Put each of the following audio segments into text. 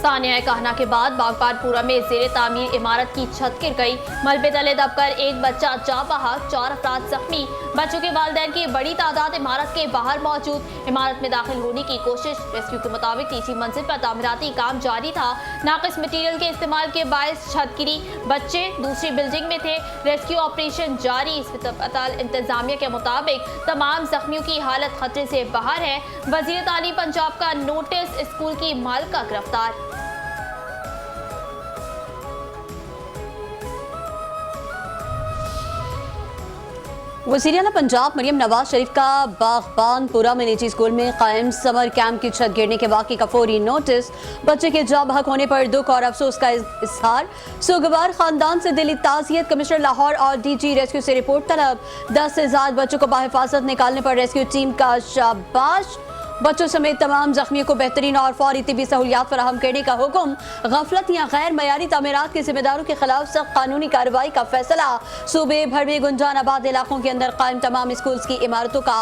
सानिया कहना के बाद बागबानपुरा में जेर तामीर इमारत की छत गिर गई। मलबे तले दबकर एक बच्चा जा बहा, 4 अफराद जख्मी। बच्चों के वालिदैन की बड़ी तादाद इमारत के बाहर मौजूद। इमारत में दाखिल होने की कोशिश। रेस्क्यू के मुताबिक तीसरी मंजिल पर तामीराती काम जारी था। नाकिस मटीरियल के इस्तेमाल के बायस छत गिरी। बच्चे दूसरी बिल्डिंग में थे। रेस्क्यू ऑपरेशन जारी। अस्पताल इंतजामिया के मुताबिक तमाम जख्मियों की हालत खतरे से बाहर है। वजीर तालीम पंजाब का नोटिस, स्कूल की मालिका गिरफ्तार। वज़ीर आला पंजाब मरियम नवाज शरीफ का बागबानपुरा में निजी स्कूल में कायम समर कैंप की छत गिरने के वाक़े का फौरी नोटिस। बच्चे के जा बहक होने पर दुख और अफसोस का इजहार। सोगवार खानदान से दिली ताज़ियत। कमिश्नर लाहौर और डीजी रेस्क्यू से रिपोर्ट तलब। 10 से ज़्यादा बच्चों को बाहिफाजत निकालने पर रेस्क्यू टीम का शाबाश। बच्चों समेत तमाम जख्मियों को बेहतरीन और फौरी तिबी सहूलियात फराहम करने का हुक्म। गफलत या गैर मयारी तामीरात के जिम्मेदारों के खिलाफ सख्त कानूनी कार्रवाई का फैसला। सूबे भर में गुंजान आबाद इलाकों के अंदर कायम तमाम स्कूल की इमारतों का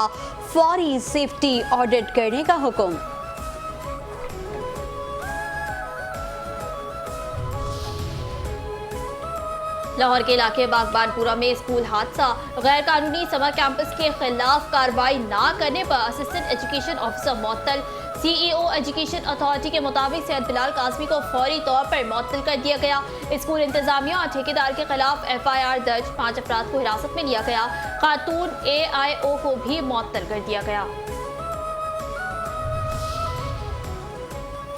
फौरी सेफ्टी ऑडिट करने का हुक्म। लाहौर के इलाके बागबानपुरा में स्कूल हादसा। गैर कानूनी समर कैंपस के खिलाफ कार्रवाई न करने पर असिस्टेंट एजुकेशन ऑफिसर मुअत्तल। सीईओ एजुकेशन अथॉरिटी के मुताबिक सैयद बिलाल कासमी को फौरी तौर पर मुअत्तल कर दिया गया। स्कूल इंतजामिया और ठेकेदार के खिलाफ FIR दर्ज। 5 अफराद को हिरासत में लिया गया। खातून AIO को भी मुअत्तल कर दिया गया।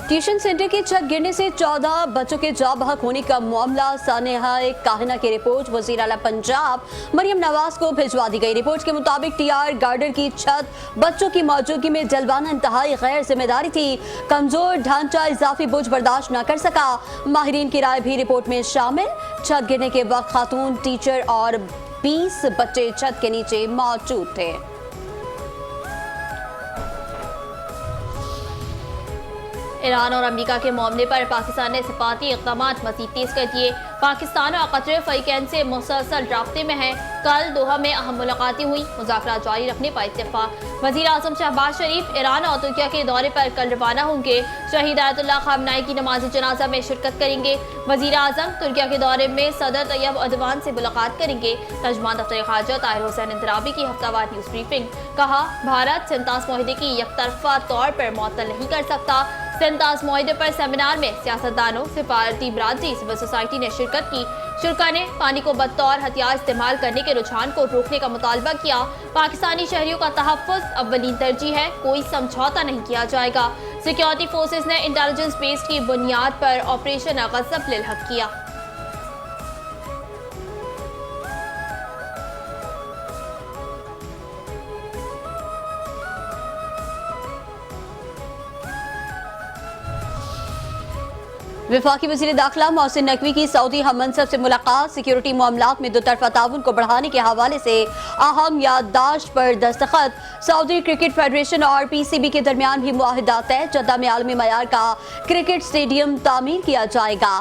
ट्यूशन सेंटर की छत गिरने से 14 बच्चों के जा बहक होने का मामला। सानेहा कहना की रिपोर्ट वज़ीर आला पंजाब मरियम नवाज को भिजवा दी गई। रिपोर्ट के मुताबिक TR गार्डर की छत बच्चों की मौजूदगी में जलवाना इंतहाई गैर जिम्मेदारी थी। कमजोर ढांचा इजाफी बोझ बर्दाश्त न कर सका। माहिरीन की राय भी रिपोर्ट में शामिल। छत गिरने के वक्त खातून टीचर और 20 बच्चे छत के नीचे मौजूद थे। ईरान और अमेरिका के मामले पर पाकिस्तान ने सिफाती इक़दाम मज़ीद तेज कर दिए। पाकिस्तान और कतर फ़रीक़ैन से मुसलसल राब्ते में है। कल दोहा में अहम मुलाकातें हुई। मुज़ाकरात जारी रखने पर इत्तेफाक। वज़ीर आज़म शहबाज शरीफ ईरान और तुर्किया के दौरे पर कल रवाना होंगे। शहीद आयतुल्लाह ख़ामनाई की नमाज जनाजा में शिरकत करेंगे। वज़ीर आज़म तुर्किया के दौरे में सदर तैयब अर्दोग़ान से मुलाकात करेंगे। तर्जुमान दफ्तर ख़ारजा ताहिर हुसैन इंदराबी की हफ्तावार न्यूज़ ब्रीफिंग। कहा, भारत सिंतास मुआहदे की यकतरफा तौर पर मुअत्तल नहीं कर सकता। सिंतास मुआहदे पर सेमिनार में सियासतदानों, सिफारती बिरादरी, सिविल सोसाइटी ने शिरकत की। शुरा ने पानी को बतौर हथियार इस्तेमाल करने के रुझान को रोकने का मुतालबा किया। पाकिस्तानी शहरियों का तहफ़्फ़ुज़ अव्वलीन तरजीह है, कोई समझौता नहीं किया जाएगा। सिक्योरिटी फोर्सेस ने इंटेलिजेंस बेस की बुनियाद पर ऑपरेशन गज़ब लिल हक़ किया। वफाकी वज़ीर दाखिला मोहसिन नकवी की सऊदी हम मनसब से मुलाकात। सिक्योरिटी मामलात में दोतरफा ताउन को बढ़ाने के हवाले से अहम याददाश्त पर दस्तखत। सऊदी क्रिकेट फेडरेशन और PCB के दरमियान भी मुआहिदा तय। जद्दा में आलमी मयार का क्रिकेट स्टेडियम तामीर किया जाएगा।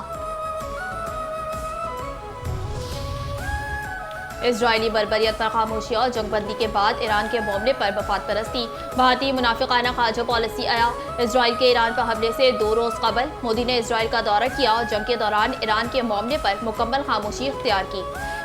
इजरायली बर्बरियत पर खामोशी और जंगबंदी के बाद ईरान के मामले पर मफाद परस्ती। भारतीय मुनाफिकाना खारजा पॉलिसी आया। इजराइल के ईरान पर हमले से 2 रोज कबल मोदी ने इजराइल का दौरा किया और जंग के दौरान ईरान के मामले पर मुकम्मल खामोशी इख्तियार की।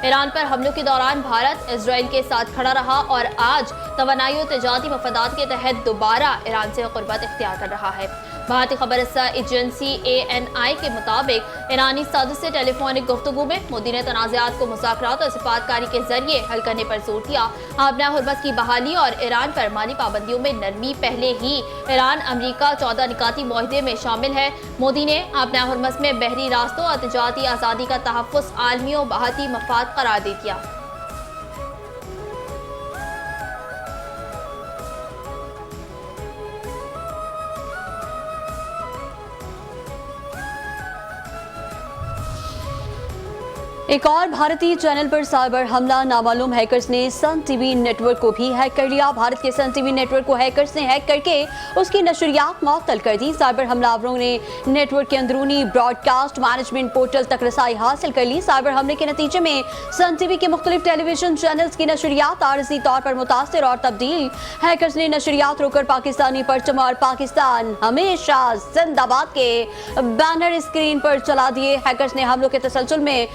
ईरान पर हमलों के दौरान भारत इजराइल के साथ खड़ा रहा और आज तवानाई और तिजारती मफादात के तहत दोबारा ईरान से कुर्बत इख्तियार कर रहा है। भारतीय खबर एजेंसी ANI के मुताबिक ईरानी सदर से टेलीफोनिक गुफ्तगू में मोदी ने तनाज़ात को मुज़ाकरात और सिफातकारी के जरिए हल करने पर जोर दिया। आबना हुर्मत की बहाली और ईरान पर माली पाबंदियों में नरमी। पहले ही ईरान अमरीका 14 निकाती मुआहदे में शामिल है। मोदी ने आबना हुर्मत में बहरी रास्तों और तिजारती आज़ादी का तहफ़्फ़ुज़ आलमी और बाहती मफाद करार दे दिया। एक और भारतीय चैनल पर साइबर हमला, नामालूम हैकर्स ने सन टीवी नेटवर्क को भी हैक कर लिया। भारत के सन टीवी नेटवर्क को हैकर्स ने हैक करके उसकी नशरियात मअतल कर दी। साइबर हमलावरों ने नेटवर्क के अंदरूनी ब्रॉडकास्ट मैनेजमेंट पोर्टल तक रसाई हासिल कर ली। साइबर हमले के नतीजे में सन टीवी के मुख्तलिफ टेलीविजन चैनल्स की नशरियात आरजी तौर पर मुतासर और तब्दील। हैकर्स ने नशरियात रोकर पाकिस्तानी परचम और पाकिस्तान हमेशा जिंदाबाद के बैनर स्क्रीन पर चला दिए। हैकर्स ने हमलों के तसलसल में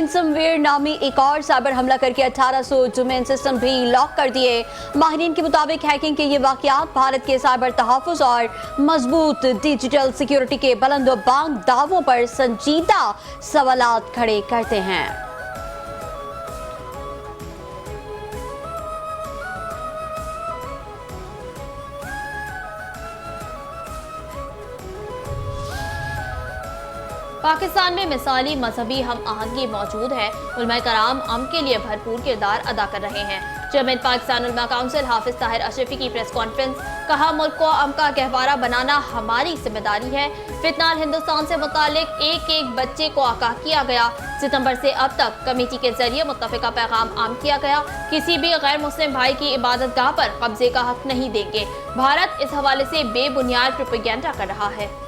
रैनसमवेयर नामी एक और साइबर हमला करके 1800 डोमेन सिस्टम भी लॉक कर दिए। माहिरीन के मुताबिक हैकिंग के ये वाकयात भारत के साइबर तहफ़्फ़ुज़ और मजबूत डिजिटल सिक्योरिटी के बुलंद-ओ-बांग दावों पर संजीदा सवालात खड़े करते हैं। पाकिस्तान में मिसाली मजहबी हम आहंगी मौजूद है। उलमा कराम अम के लिए भरपूर किरदार अदा कर रहे हैं। चेयरमैन पाकिस्तान उलमा काउंसिल हाफिज ताहिर अशरफी की प्रेस कॉन्फ्रेंस, कहा मुल्क को अम का गहवारा बनाना हमारी जिम्मेदारी है। फितनाल हिंदुस्तान से मुतालिक एक एक बच्चे को आगाह किया गया। सितंबर से अब तक कमेटी के जरिए मुत्तफिका पैगाम आम किया गया। किसी भी गैर मुस्लिम भाई की इबादत गाह पर कब्जे का हक नहीं देंगे। भारत इस हवाले से बेबुनियाद प्रोपेगेंडा कर रहा है।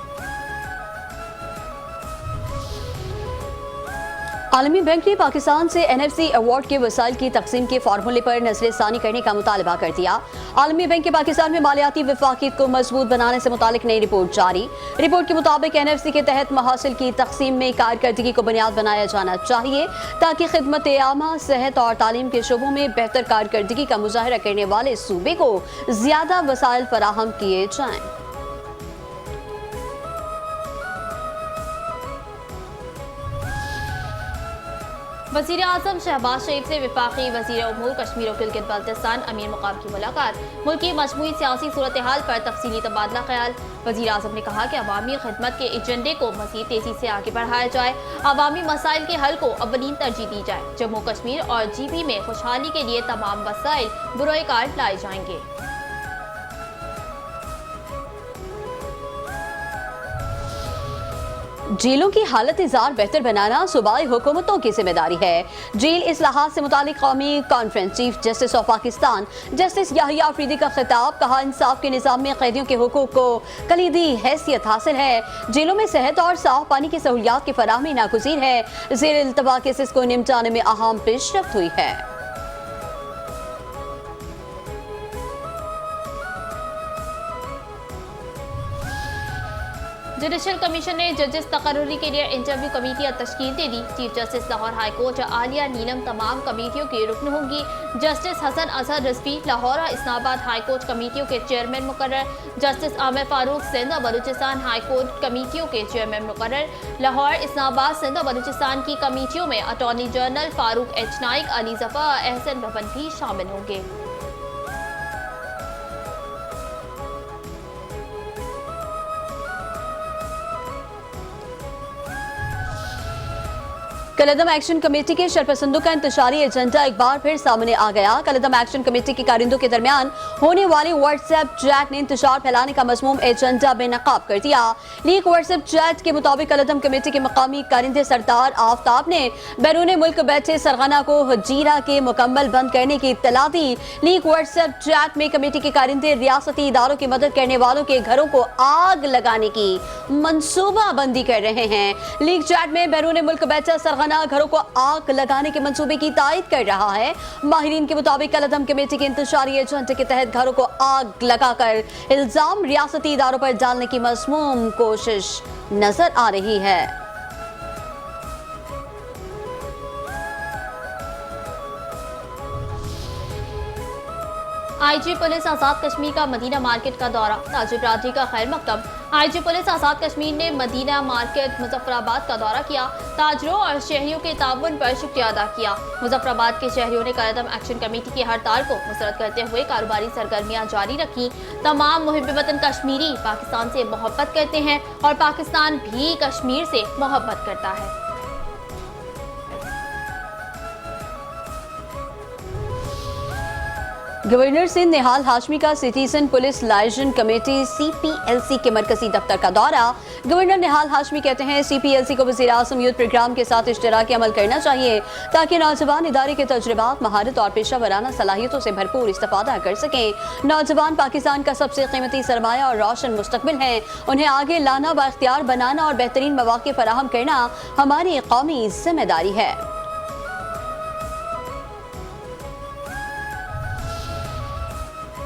आलमी बैंक ने पाकिस्तान से NFC अवार्ड के वसाइल की तकसीम के फार्मूले पर नजरसानी करने का मुतालबा कर दिया। आलमी बैंक के पाकिस्तान में मालियाती वफाकियत को मजबूत बनाने से मुतालिक नई रिपोर्ट जारी। रिपोर्ट के मुताबिक NFC के तहत महासिल की तकसीम में कारकर्दगी को बुनियाद बनाया जाना चाहिए ताकि खिदमत आमा, सेहत और तालीम के शोबों में बेहतर कारकर्दगी का मुजाहरा करने वाले सूबे को ज्यादा वसाइल फराहम किए जाएं। वज़ीर आज़म शहबाज शरीफ से वफाकी वज़ीर उमूर कश्मीर और गिलगित बल्तिस्तान अमीर मुकाम की मुलाकात। मुल्की मजमूई सियासी सूरत हाल पर तफसीली तबादला ख्याल। वज़ीर आज़म ने कहा कि अवामी खिदमत के एजेंडे को मज़ीद तेज़ी से आगे बढ़ाया जाए। अवामी मसाइल के हल को अव्वलीन तरजीह दी जाए। जम्मू कश्मीर और GB में खुशहाली के लिए तमाम वसाइल बुरोए कार लाए जाएंगे। जेलों की हालत इज़ार बेहतर बनाना सूबाई हुकूमतों की जिम्मेदारी है। जेल इस्लाहात से मुतालिक कौमी conference chief justice of Pakistan justice Yahya Afridi का खिताब, कहा इंसाफ के निज़ाम में कैदियों के हुकूक को कलीदी हैसियत हासिल है। जेलों में सेहत और साफ पानी की सहूलियात की फराहमी नागुज़ीर है। ज़ेर इल्तवा केसेस को निपटाने में अहम पेशरफ्त हुई है। जुडिशल कमीशन ने जजेस तकर्रुरी के लिए इंटरव्यू कमेटियां तश्कील दे दी। Chief justice Lahore high court Aalia Neelam तमाम कमेटियों के रुकन होंगी। जस्टिस हसन अजहर रिजवी लाहौर और इस्लामाबाद हाई कोर्ट कमेटियों के चेयरमैन मुकर्रर। जस्टिस आमिर फारूक सिंध और बलूचिस्तान हाई कोर्ट कमेटियों के चेयरमैन मुकर्रर। लाहौर, इस्लामाबाद, सिंध और बलूचिस्तान की कमेटियों में attorney general Farooq H Naik, Ali Zafar और एहसन भवन भी शामिल होंगे। कलदम एक्शन कमेटी के शरपसंदों का इंतशारी एजेंडा एक बार फिर सामने आ गया। कलदम एक्शन कमेटी के कारिंदों के दरमियान होने वाली व्हाट्सएप चैट ने इंतशार फैलाने का मज़मूम एजेंडा बेनकाब कर दिया। लीक व्हाट्सएप चैट के मुताबिक कलदम कमेटी के मकामी कारिंदे सरदार आफ्ताब ने बैरून मुल्क बैठे सरगना को हजीरा के मुकम्मल बंद करने की इत्तला दी। लीक व्हाट्सएप चैट में कमेटी के कारिंदे रियासती इदारों की मदद करने वालों के घरों को आग लगाने की मनसूबाबंदी कर रहे हैं। लीक चैट में बैरून मुल्क बैठा सरगना घरों को आग लगाने के मंसूबे की तायद कर रहा है। माहिरीन के मुताबिक कलदम कमेटी के इंतशारी एजेंडे के तहत घरों को आग लगाकर इल्जाम रियासती इदारों पर डालने की मज़मूम कोशिश नजर आ रही है। IG पुलिस आज़ाद कश्मीर का मदीना मार्केट का दौरा, ताजिर बरादरी का खैर मकदम। IG पुलिस आज़ाद कश्मीर ने मदीना मार्केट मुजफ्फराबाद का दौरा किया। ताजरों और शहरियों के ताउन पर शुक्रिया अदा किया। मुजफ्फराबाद के शहरियों ने कलदम एक्शन कमेटी की हड़ताल को मुस्तरद करते हुए कारोबारी सरगर्मियां जारी रखी। तमाम मुहिब वतन कश्मीरी पाकिस्तान से मोहब्बत करते हैं और पाकिस्तान भी कश्मीर से मोहब्बत करता है। गवर्नर सिंध निहाल हाशमी का citizen police liaison committee CPLC के मरकजी दफ्तर का दौरा। गवर्नर निहाल हाशमी कहते हैं CPLC को वज़ीर आज़म यूथ प्रोग्राम के साथ इश्तराकी अमल करना चाहिए ताकि नौजवान इदारे के तजुर्बात, महारत और पेशा वराना सलाहियतों से भरपूर इस्तेफादा कर सकें। नौजवान पाकिस्तान का सबसे कीमती सरमाया और रोशन मुस्तकबिल है। उन्हें आगे लाना, बाख्तियार बनाना और बेहतरीन मौक़े फराहम करना हमारी कौमी जिम्मेदारी है।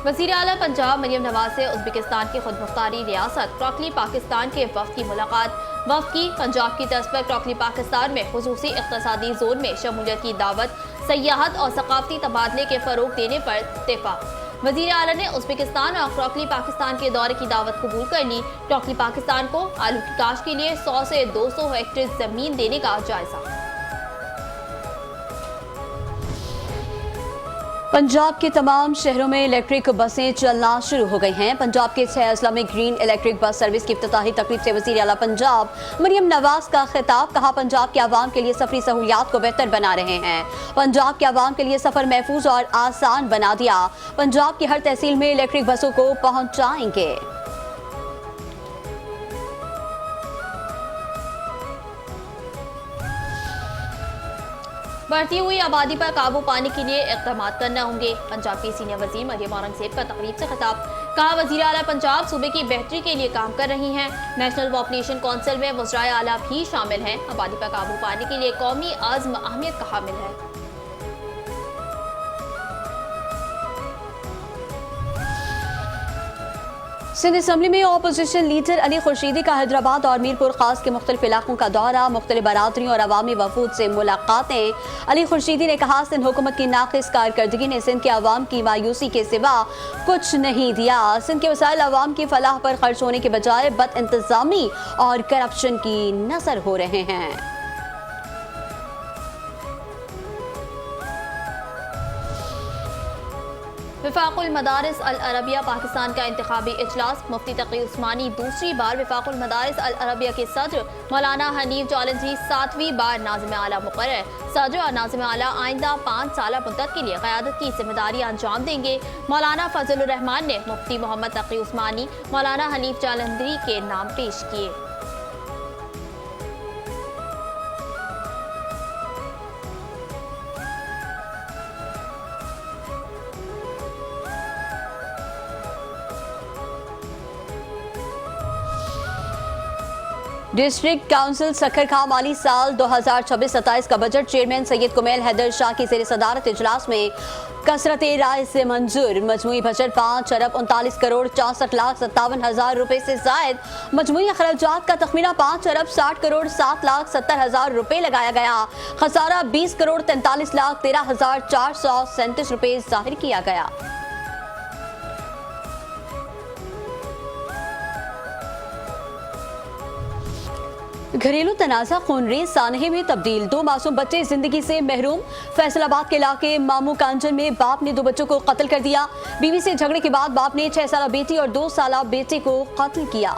वज़ीर आला पंजाब मरियम नवाज से उज़्बेकिस्तान की खुद मुख्तारी रियासत क्रोकली पाकिस्तान के वफ़द की मुलाकात। वफ़द की पंजाब की तर्ज पर क्रोकली पाकिस्तान में खुसूसी इक़्तिसादी जोन में शमूलियत की दावत, सयाहत और सकाफती तबादले के फ़रोग़ देने पर इत्तेफ़ाक़। वज़ीर आला ने उज़्बेकिस्तान और क्रोकली पाकिस्तान के दौरे की दावत कबूल कर ली। क्रोकली पाकिस्तान को आलू की काश्त के लिए 100 से 200 हेक्टेयर ज़मीन देने का जायज़ा। पंजाब के तमाम शहरों में इलेक्ट्रिक बसें चलना शुरू हो गई हैं। पंजाब के 6 अजला में ग्रीन इलेक्ट्रिक बस सर्विस की इफ्तिताही तकरीब से वज़ीर आला पंजाब मरियम नवाज का खिताब। कहा, पंजाब के आवाम के लिए सफरी सहूलियात को बेहतर बना रहे हैं। पंजाब के आवाम के लिए सफर महफूज और आसान बना दिया। पंजाब की हर तहसील में इलेक्ट्रिक बसों को पहुंचाएंगे। बढ़ती हुई आबादी पर काबू पाने के लिए इक़दाम करना होंगे। पंजाब की सीनियर वज़ीर मरियम औरंगज़ेब का तकरीब से खिताब। कहा, वज़ीर आला पंजाब सूबे की बेहतरी के लिए काम कर रही हैं। नेशनल पॉपुलेशन काउंसिल में वज़राए आला भी शामिल हैं। आबादी पर काबू पाने के लिए कौमी आज़्म अहमियत का हामिल है। सिंध असम्बली में अपोजिशन लीडर अली खुर्शीदी का हैदराबाद और मीरपुर खास के मुख्तलिफ इलाकों का दौरा, मुख्तलिफ बरादरियों और अवामी वफूद से मुलाकातें। अली खुर्शीदी ने कहा, सिंध हुकूमत की नाक़िस कारकर्दगी ने सिंध के अवाम की मायूसी के सिवा कुछ नहीं दिया। सिंध के वसाइल अवाम की फलाह पर खर्च होने के बजाय बद इंतजामी और करप्शन की नजर हो रहे हैं। वफाकुल मदारिस अल अरबिया पाकिस्तान का इंतखाबी इजलास। मुफ्ती तकी उस्मानी दूसरी बार वफाकुल मदारिस अल अरबिया के सदर मौलाना हनीफ जौलंजी 7वीं बार नाज़िम आला मुकर्रर। सदर और नाज़िम आला आइंदा 5 साल मुद्दत के लिए क़यादत की जिम्मेदारी अंजाम देंगे। मौलाना फजलुर रहमान ने मुफ्ती मोहम्मद तकी उस्मानी, मौलाना हनीफ जौलंजी के नाम पेश किए। डिस्ट्रिक्ट काउंसिल सखर खां माली साल 2026-27 का बजट चेयरमैन सैयद कुमैल हैदर शाह की ज़ेर सदारत इजलास में कसरत राय से मंजूर। मजमूई बजट 5 अरब 39 करोड़ 64 लाख 57 हजार रुपए से जायद। मजमूई अखराजात का तखमीना 5 अरब 60 करोड़ 7 लाख 70 हजार रुपए लगाया गया। खसारा 20 करोड़ 43 लाख 13 हजार 437 रुपए जाहिर किया गया। घरेलू तनाज़ा खूनरेज़ सानहे में तब्दील, 2 मासूम बच्चे जिंदगी से महरूम। फैसलाबाद के इलाके मामू कांचन में बाप ने 2 बच्चों को कत्ल कर दिया। बीवी से झगड़े के बाद बाप ने 6 साला बेटी और 2 साला बेटे को कत्ल किया।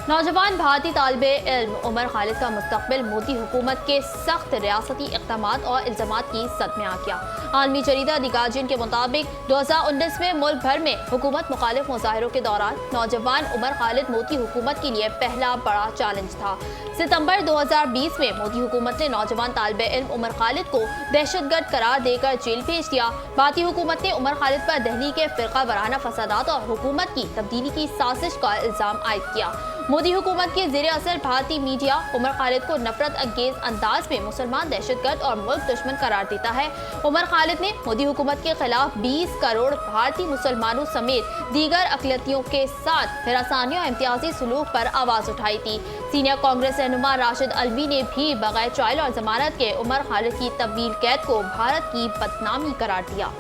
नौजवान भारतीय तालिबे इल्म उमर खालिद का मुस्तकबिल मोदी हुकूमत के सख्त रियासती इक़दामात और इल्ज़ामात की सद में आ गया। आलमी जरीदा द गार्जियन के मुताबिक 2019 में मुल्क भर में हुकूमत मुखालिफ मुजाहिरों के दौरान नौजवान उमर खालिद मोदी हुकूमत के लिए पहला बड़ा चैलेंज था। सितंबर 2020 में मोदी हुकूमत ने नौजवान तालिबे इल्म उमर खालिद को दहशतगर्द करार देकर जेल भेज दिया। भारतीय हुकूमत ने उमर खालिद पर दिल्ली के फिरका वाराना फसादात और हुकूमत की तब्दीली की साजिश का इल्ज़ाम आयद किया। मोदी हुकूमत के ज़ेर असर भारतीय मीडिया उमर खालिद को नफरत अंगेज अंदाज में मुसलमान दहशतगर्द और मुल्क दुश्मन करार देता है। उमर खालिद ने मोदी हुकूमत के खिलाफ 20 करोड़ भारतीय मुसलमानों समेत दीगर अक़लियतियों के साथ हिरासानी और इम्तियाजी सलूक पर आवाज़ उठाई थी। सीनियर कांग्रेस रहनुमा राशिद अलवी ने भी बगैर ट्रायल और जमानत के उमर खालिद की तवील कैद को भारत की बदनामी करार दिया।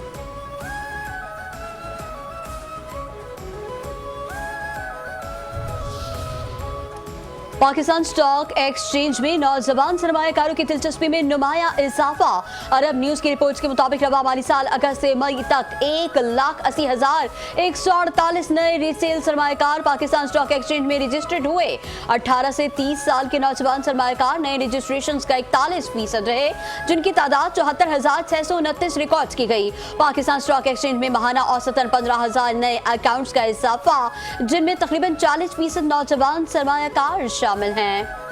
पाकिस्तान स्टॉक एक्सचेंज में नौजवान सरमायाकारों की दिलचस्पी में नुमाया इजाफा। अरब न्यूज की रिपोर्ट्स के मुताबिक रवा माली साल अगस्त से मई तक 1,80,148 नए रिटेल सरमायाकार पाकिस्तान स्टॉक एक्सचेंज में रजिस्टर्ड हुए। 18 से 30 साल के नौजवान सरमायाकार नए रजिस्ट्रेशन का 41% रहे, जिनकी तादाद 74,629 रिकॉर्ड की गई। पाकिस्तान स्टॉक एक्सचेंज में महाना औसतन 15,000 नए अकाउंट्स का इजाफा, जिनमें तकरीबन 40% नौजवान सरमायाकार शामिल हैं।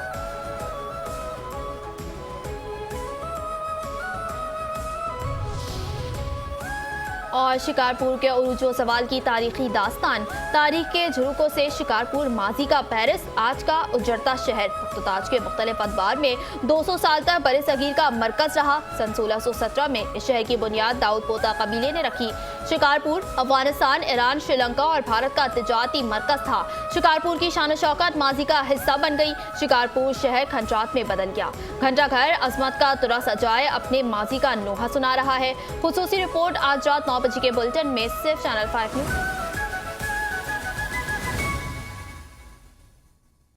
और शिकारपुर के उरूजो सवाल की तारीखी दास्तान। तारीख के झरोकों से शिकारपुर माजी का पेरिस, आज का उजड़ता शहर, तख्तताज के मुख्तलिफ अदवार में 200 साल तक बरे सगीर का मरकज रहा। सन 1617 में इस शहर की बुनियाद दाऊद पोता कबीले ने रखी। शिकारपुर अफगानिस्तान, ईरान, श्रीलंका और भारत का तिजारती मरकज था। शिकारपुर की शान शौकत माजी का हिस्सा बन गई। शिकारपुर शहर खंडरात में बदल गया। घंटा घर अजमत का तुरा सजाए अपने माजी का नोहा सुना रहा है। खुसूसी रिपोर्ट आज रात 9 बजे के बुलेटिन में सिर्फ चैनल 5 न्यूज।